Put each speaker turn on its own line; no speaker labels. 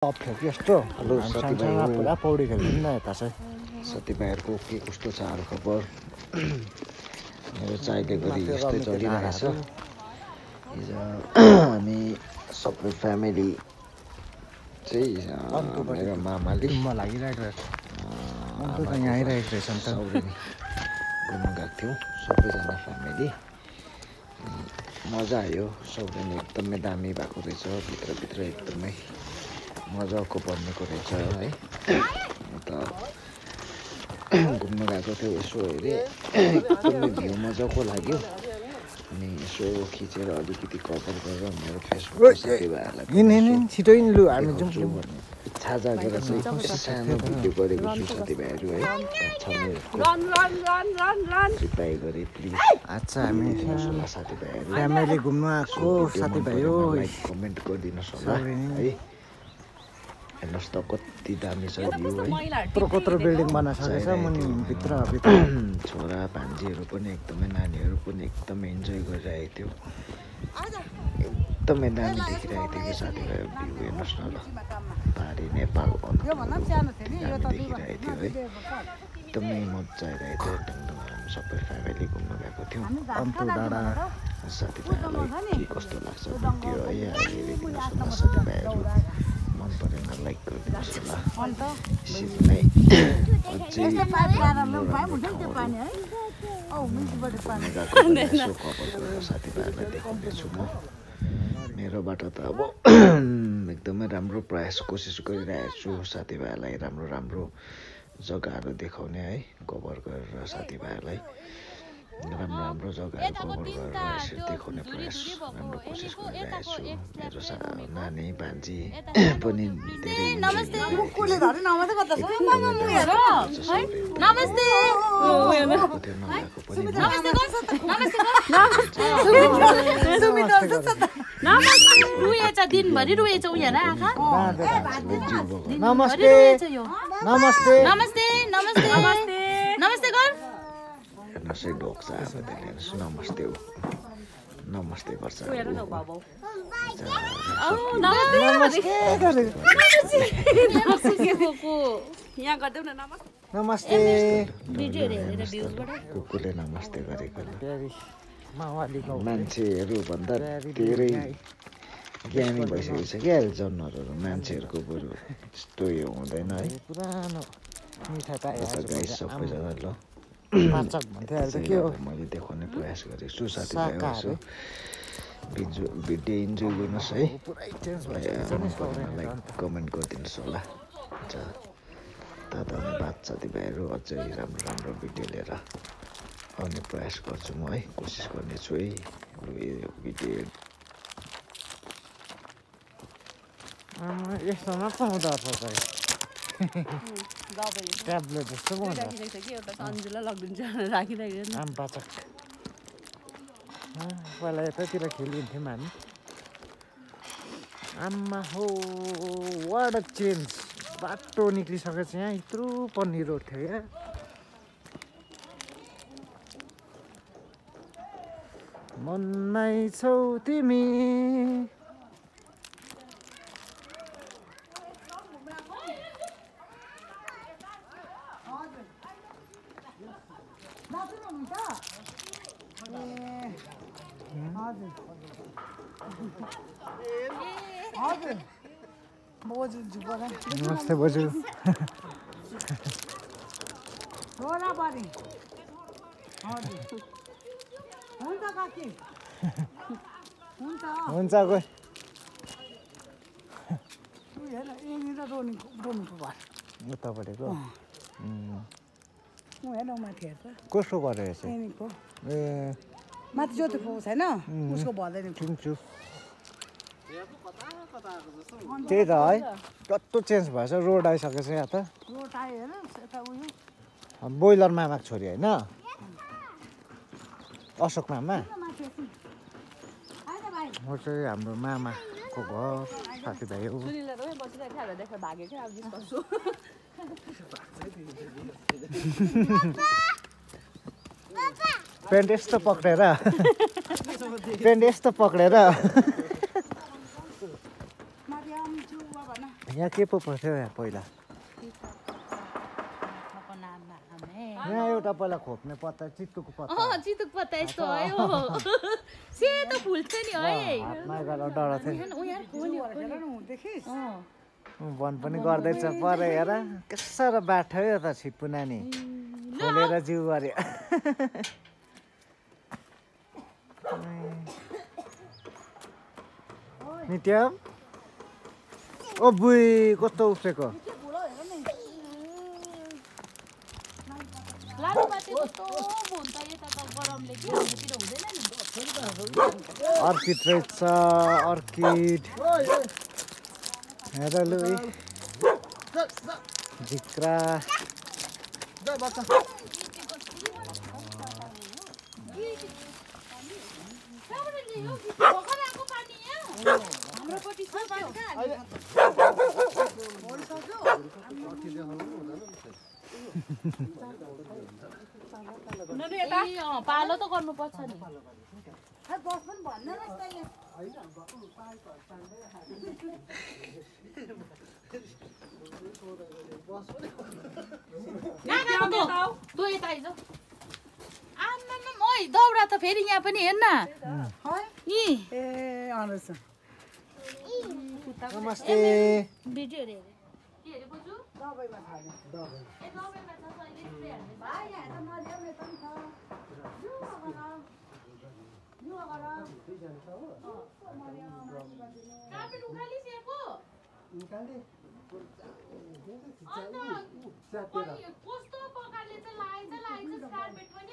यस्तो पुरा पौडी खेल्नु न यता चाहिँ
साथीभाइहरूको के कस्तो छ हाल खबर मेरो चाहिँ अहिले गरी यस्तै चलिरहेछ हिजो हामी सबै फ्यामिली चाहिँ मेरो मामाले
लागिरहेको रहेछ यहाँ आइरहेको रहेछ नि त
घुम्नु गएको थियौँ सबैजना फ्यामिली मजा आयो सौरेनी एकदमै दामी भएको रहेछ भित्रभित्र एकदमै मजाको बन्नेको रहेछ है अन्त घुम्नु गएको थियो यसो हेरेँ एकदमै भ्यू मजाको लाग्यो अनि यसो खिचेर अलिकति कभर गरेर मेरो फेसबुक साथीभाइहरूलाई
छिटो लु हामी जाउँ
भन्ने इच्छा जागेर चाहिँ सानो भिडियो गरेको छु साथीभाइहरू है रिप्लाई गरेँ प्लिज
अच्छा हामी
साथीभाइहरू
फ्यामिली घुम्नु आएको साथीभाइ हो
कमेन्ट गरिदिनुहोस् होला है हेर्नुहोस् त कति दामी छ भ्यू है
कत्रो बिल्डिङ बनाइसकेछ मुनि भित्र
छोरा भान्जीहरू पनि एकदमै नानीहरू पनि एकदमै इन्जोय गरिरहेको थियो एकदमै दामी देखिरहेको थियो कि साथीभाइ भ्यू हेर्नुहोस् न ल पाहाडी नेपाल दामी देखिरहेको थियो है एकदमै मजा आइरहेको थियो हामी सबै फ्यामिली घुम्नु गएको थियौँ
अन्तु डाँडा
साथीभाइहरूलाई के कस्तो लाग्छ भिडियो है हेरिदिनुहोस् होला साथीभाइहरू मन परेन लाइक गरिदिनुहोस् होला यसरी नै अझै यसो कभर गरेर साथीभाइहरूलाई देखाउनेछु म मेरोबाट त अब एकदमै राम्रो प्रयास कोसिस गरिरहेको छु साथीभाइहरूलाई राम्रो राम्रो जग्गाहरू देखाउने है कभर गरेर साथीभाइहरूलाई राम्रो राम्रो जग्गाहरू कभर गरेर यसरी देखाउने प्रयास राम्रो कोसिस गरिरहेको छु मेरो नानी भान्जी पनि धेरै
दिनभरि रुएछ उनीहरू आँखा
नमस्ते नमस्ते
नमस्ते नमस्ते नमस्ते गर
हेर्नुहोस् है ढोक्छ अब त्यसले हेर्नुहोस् नमस्ते हो नमस्ते गर्छ
नमस्ते
कुकुरले नमस्ते गरेको मान्छेहरू भन्दा धेरै ज्ञानी भइसकेको छ क्या जनावरहरू मान्छेहरूको बरु यस्तो यो हुँदैन है
पुरानो मिठाई पाएको
गाई सबैजना ल
पाचक भन्थ्यो अहिले त के हो
मैले देखाउने प्रयास गरेको छु साथीभाइहरू भिडियो इन्जोय गर्नुहोस् है लाइक कमेन्ट गरिदिनुहोस् होला हुन्छ धन्यवाद साथीभाइहरू अझै राम्रो राम्रो भिडियो लिएर आउने प्रयास गर्छु म है कोसिस गर्नेछु है भिडियो
यस्तोमा पाउँदो रहेछ ट्याब्लेट जस्तो पो हुन्छ आम पाचक पहिला यतातिर खेलिन्थ्यौँ हामी आम्मा हो वाट अ चेन्ज बाटो निक्लिसकेपछि यहाँ यत्रो पन्नी रोड थियो क्या मनमै छौ तिमी नमस्ते बोजू हुन्छ गयो उतापट्टिको कसको गरेर ए
माथि जोते छैन उसको भन्दैन
चिन्छु त्यही त है कस्तो चेन्ज भएछ रोड आइसकेछ यहाँ त
रोड आयो हेर यता उयो
बोइलर मामाको छोरी होइन अशोक मामा हो चाहिँ हाम्रो मामाको घर साथीभाइ हो पेन्ट यस्तो पक्रेर यहाँ के पो पर्थ्यो यहाँ पहिला यहाँ एउटा पहिला खोप्ने पत्ता चित्तुको पत्ता
चितुक पत्ता यस्तो है सेतो फुल छ नि है
हातमा गरेर डराएको थियो
देखिस्
वन पनि गर्दैछ पर हेर कसरी बाठो यो त छिप्पु नानी खोलेर जिउ गर्यो नित्यम ओ बुई कस्तो उफ्रेको अर्किड रहेछ अर्किड हेर लु झिक्रा
पालो त गर्नुपर्छ नि दौडा त फेरि यहाँ पनि हेर्न
नमस्ते
भिडियो कस्तो प्रकारले चाहिँ लाइन्छ कार्पेट पनि